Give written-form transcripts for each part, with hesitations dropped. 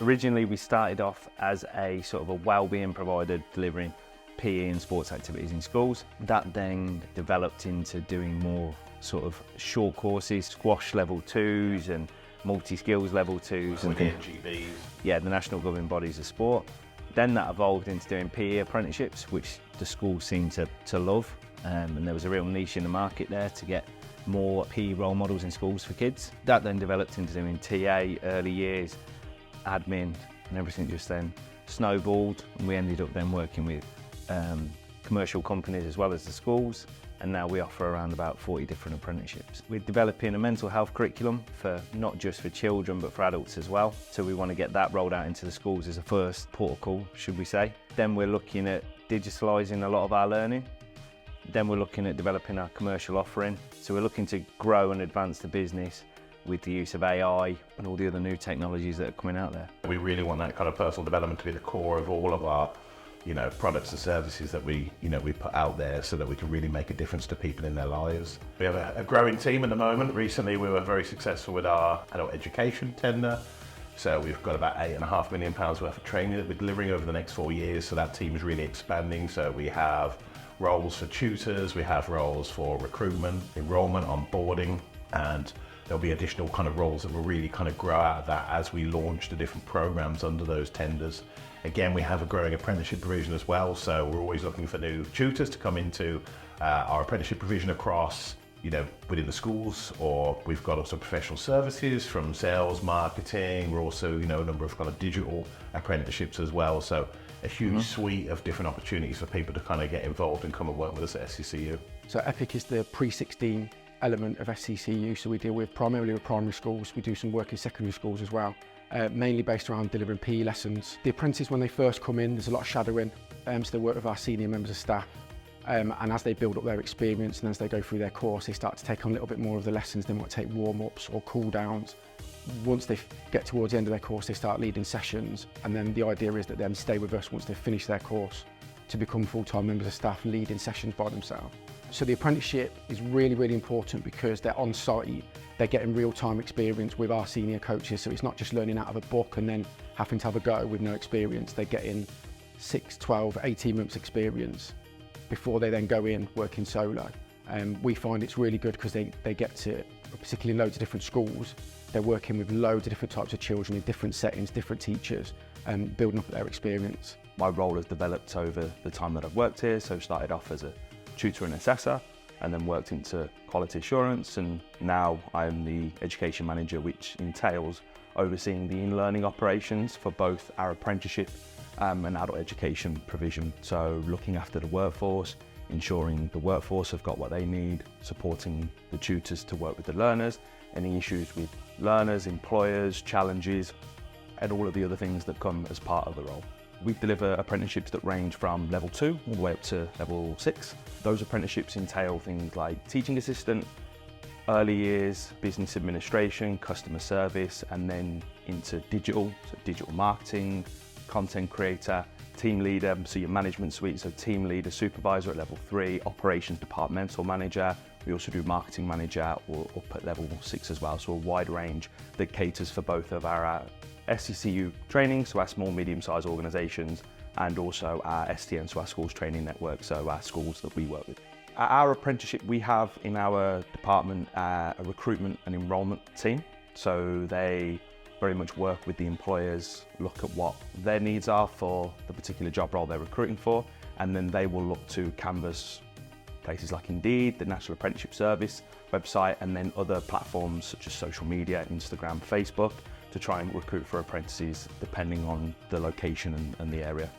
Originally, we started off as a sort of a wellbeing provider delivering PE and sports activities in schools. That then developed into doing more sort of short courses, squash level 2s and multi-skills level 2s. And the NGBs. Yeah, the National Governing Bodies of Sport. Then that evolved into doing PE apprenticeships, which the schools seemed to love. And there was a real niche in the market there to get more PE role models in schools for kids. That then developed into doing TA, early years, admin, and everything just then snowballed. And we ended up then working with commercial companies as well as the schools. And now we offer around about 40 different apprenticeships. We're developing a mental health curriculum for not just for children, but for adults as well. So we want to get that rolled out into the schools as a first port of call, should we say. Then we're looking at digitalising a lot of our learning. Then we're looking at developing our commercial offering. So we're looking to grow and advance the business with the use of AI and all the other new technologies that are coming out there. We really want that kind of personal development to be the core of all of our products and services that we put out there, so that we can really make a difference to people in their lives. We have a growing team at the moment. Recently we were very successful with our adult education tender. So we've got about £8.5 million worth of training that we're delivering over the next 4 years. So that team is really expanding. So we have roles for tutors, we have roles for recruitment, enrollment, onboarding, and there'll be additional kind of roles that will really kind of grow out of that as we launch the different programs under those tenders. Again, we have a growing apprenticeship provision as well, so we're always looking for new tutors to come into our apprenticeship provision across, within the schools, or we've got also professional services from sales, marketing. We're also, a number of kind of digital apprenticeships as well. So a huge suite of different opportunities for people to kind of get involved and come and work with us at SCCU. So EPIC is the pre-16 element of SCCU, so we deal primarily with primary schools. We do some work in secondary schools as well, mainly based around delivering PE lessons. The apprentices, when they first come in, there's a lot of shadowing, so they work with our senior members of staff, and as they build up their experience and as they go through their course, they start to take on a little bit more of the lessons. They might take warm-ups or cool-downs. Once they get towards the end of their course, they start leading sessions, and then the idea is that they stay with us once they've finished their course to become full-time members of staff leading sessions by themselves. So the apprenticeship is really, really important because they're on site, they're getting real-time experience with our senior coaches, so it's not just learning out of a book and then having to have a go with no experience. They're getting 6, 12, 18 months experience before they then go in working solo. We find it's really good because they get to, particularly in loads of different schools, they're working with loads of different types of children in different settings, different teachers, and building up their experience. My role has developed over the time that I've worked here, so started off as a tutor and assessor, and then worked into quality assurance, and now I'm the education manager, which entails overseeing the in-learning operations for both our apprenticeship and adult education provision. So looking after the workforce, ensuring the workforce have got what they need, supporting the tutors to work with the learners, any issues with learners, employers, challenges, and all of the other things that come as part of the role. We deliver apprenticeships that range from level 2 all the way up to level 6. Those apprenticeships entail things like teaching assistant, early years, business administration, customer service, and then into digital, so digital marketing, content creator, team leader, so your management suite, so team leader, supervisor at level 3, operations departmental manager. We also do marketing manager or up at level 6 as well, so a wide range that caters for both of our SCCU training, so our small, medium-sized organisations, and also our STN, so our schools training network, so our schools that we work with. At our apprenticeship, we have in our department a recruitment and enrolment team, so they very much work with the employers, look at what their needs are for the particular job role they're recruiting for, and then they will look to canvas places like Indeed, the National Apprenticeship Service website, and then other platforms such as social media, Instagram, Facebook, to try and recruit for apprentices depending on the location and the area.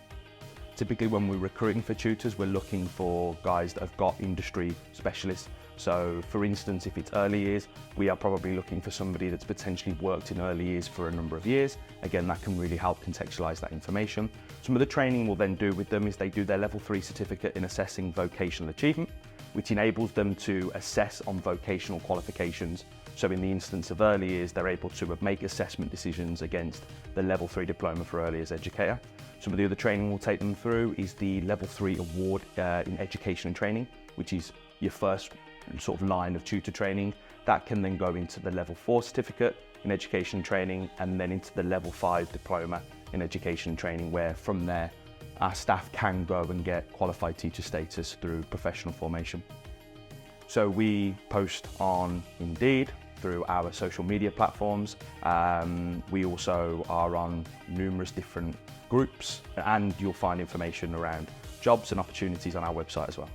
Typically when we're recruiting for tutors, we're looking for guys that have got industry specialists. So for instance, if it's early years, we are probably looking for somebody that's potentially worked in early years for a number of years. Again, that can really help contextualise that information. Some of the training we'll then do with them is they do their level 3 certificate in assessing vocational achievement, which enables them to assess on vocational qualifications. So in the instance of early years, they're able to make assessment decisions against the level 3 diploma for early years educator. Some of the other training we'll take them through is the level 3 award in education and training, which is your first sort of line of tutor training. That can then go into the level 4 certificate, in education and training, and then into the level 5 diploma in education and training, where from there our staff can go and get qualified teacher status through professional formation. So we post on Indeed, through our social media platforms. We also are on numerous different groups, and you'll find information around jobs and opportunities on our website as well.